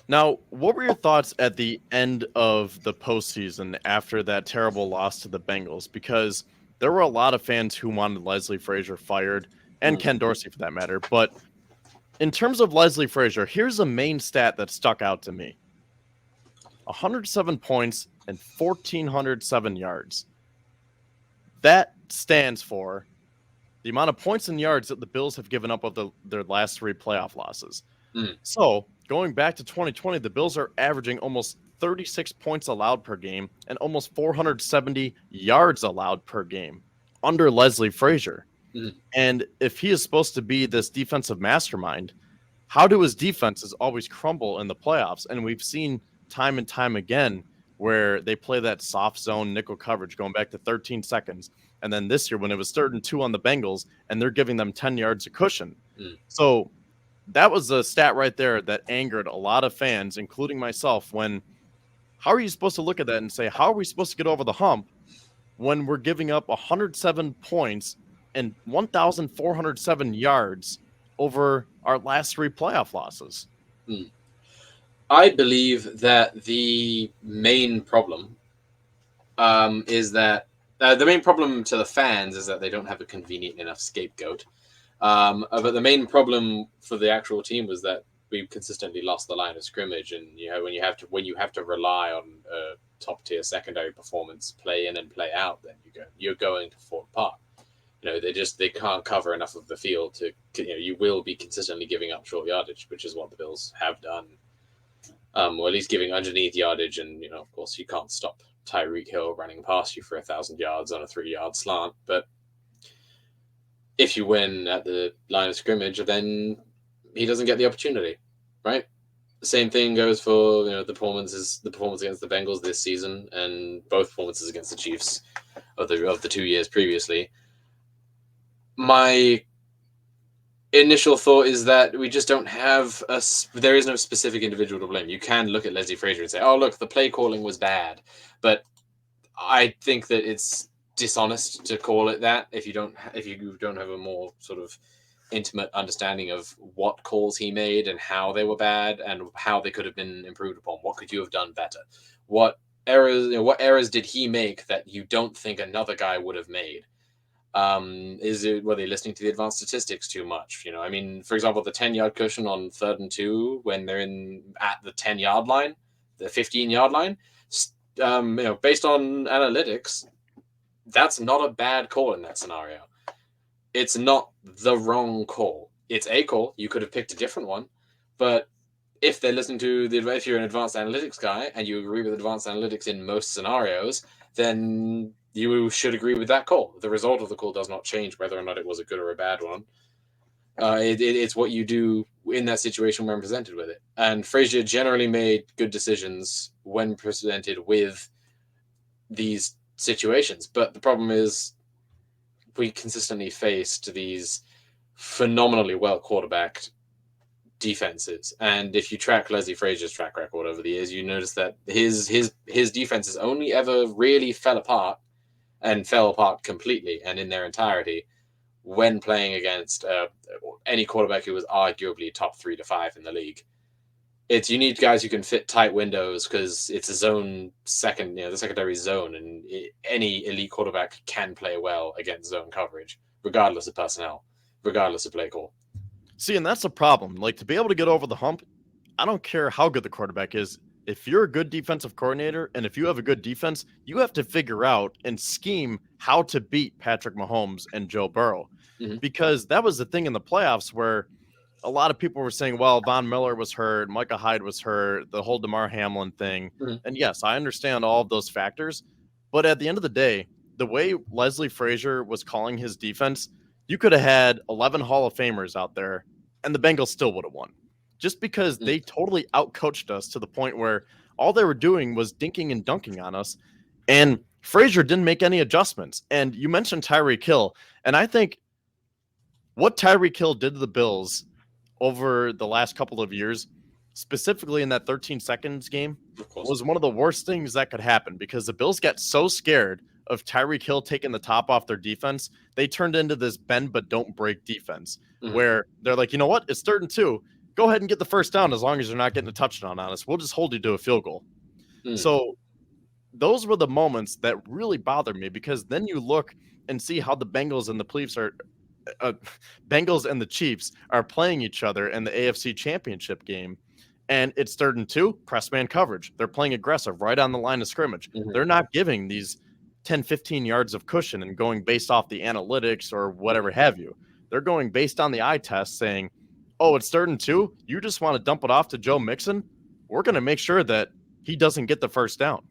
Now, what were your thoughts at the end of the postseason after that terrible loss to the Bengals? Because there were a lot of fans who wanted Leslie Frazier fired, and Mm. Ken Dorsey for that matter. But in terms of Leslie Frazier, here's a main stat that stuck out to me: 107 points and 1,407 yards. That stands for the amount of points and yards that the Bills have given up of their last three playoff losses. Mm. So, going back to 2020, the Bills are averaging almost 36 points allowed per game and almost 470 yards allowed per game under Leslie Frazier. Mm. And if he is supposed to be this defensive mastermind, how do his defenses always crumble in the playoffs? And we've seen time and time again where they play that soft zone nickel coverage going back to 13 seconds. And then this year, when it was 3rd and 2 on the Bengals, and they're giving them 10 yards of cushion. Mm. So that was a stat right there that angered a lot of fans, including myself, when how are you supposed to look at that and say, how are we supposed to get over the hump when we're giving up 107 points and 1,407 yards over our last three playoff losses? Mm. I believe that the main problem is that the main problem to the fans is that they don't have a convenient enough scapegoat. But the main problem for the actual team was that we consistently lost the line of scrimmage, and when you have to rely on a top tier secondary performance, play in and play out, then you're going to fall apart. They can't cover enough of the field to you will be consistently giving up short yardage, which is what the Bills have done. Or at least giving underneath yardage, and of course you can't stop Tyreek Hill running past you for 1,000 yards on a 3-yard slant, but if you win at the line of scrimmage, then he doesn't get the opportunity, right? The same thing goes for the performance against the Bengals this season, and both performances against the Chiefs of the 2 years previously. My initial thought is that we just don't have there is no specific individual to blame. You can look at Leslie Frazier and say, oh, look, the play calling was bad. But I think that it's dishonest to call it that if you don't have a more sort of intimate understanding of what calls he made and how they were bad and how they could have been improved upon. What could you have done better? What errors did he make that you don't think another guy would have made? Were they listening to the advanced statistics too much? For example, the 10-yard cushion on 3rd and 2 when they're at the 10-yard line, the 15-yard line, based on analytics, that's not a bad call in that scenario. It's not the wrong call. It's a call. You could have picked a different one, but if they're listening to if you're an advanced analytics guy and you agree with advanced analytics in most scenarios, then you should agree with that call. The result of the call does not change whether or not it was a good or a bad one. It's what you do in that situation when presented with it. And Frazier generally made good decisions when presented with these situations. But the problem is we consistently faced these phenomenally well quarterbacked defenses. And if you track Leslie Frazier's track record over the years, you notice that his defenses only ever really fell apart completely and in their entirety when playing against any quarterback who was arguably top 3 to 5 in the league. You need guys who can fit tight windows because it's a zone the secondary zone, and any elite quarterback can play well against zone coverage, regardless of personnel, regardless of play call. See, and that's the problem. Like, to be able to get over the hump, I don't care how good the quarterback is. If you're a good defensive coordinator and if you have a good defense, you have to figure out and scheme how to beat Patrick Mahomes and Joe Burrow. Mm-hmm. Because that was the thing in the playoffs where a lot of people were saying, well, Von Miller was hurt, Micah Hyde was hurt, the whole DeMar Hamlin thing. Mm-hmm. And yes, I understand all of those factors. But at the end of the day, the way Leslie Frazier was calling his defense, you could have had 11 Hall of Famers out there and the Bengals still would have won. Just because they totally outcoached us to the point where all they were doing was dinking and dunking on us. And Frazier didn't make any adjustments. And you mentioned Tyreek Hill. And I think what Tyreek Hill did to the Bills over the last couple of years, specifically in that 13 seconds game, was one of the worst things that could happen because the Bills got so scared of Tyreek Hill taking the top off their defense. They turned into this bend but don't break defense where they're like, you know what? It's 3rd and 2. go ahead and get the first down as long as you're not getting a touchdown on us. We'll just hold you to a field goal. So those were the moments that really bothered me, because then you look and see how the Bengals and the Chiefs are playing each other in the AFC Championship game. And it's 3rd and 2, press man coverage. They're playing aggressive right on the line of scrimmage. They're not giving these 10, 15 yards of cushion and going based off the analytics or whatever have you. They're going based on the eye test, saying, oh, it's 3rd and 2. You just want to dump it off to Joe Mixon? We're going to make sure that he doesn't get the first down.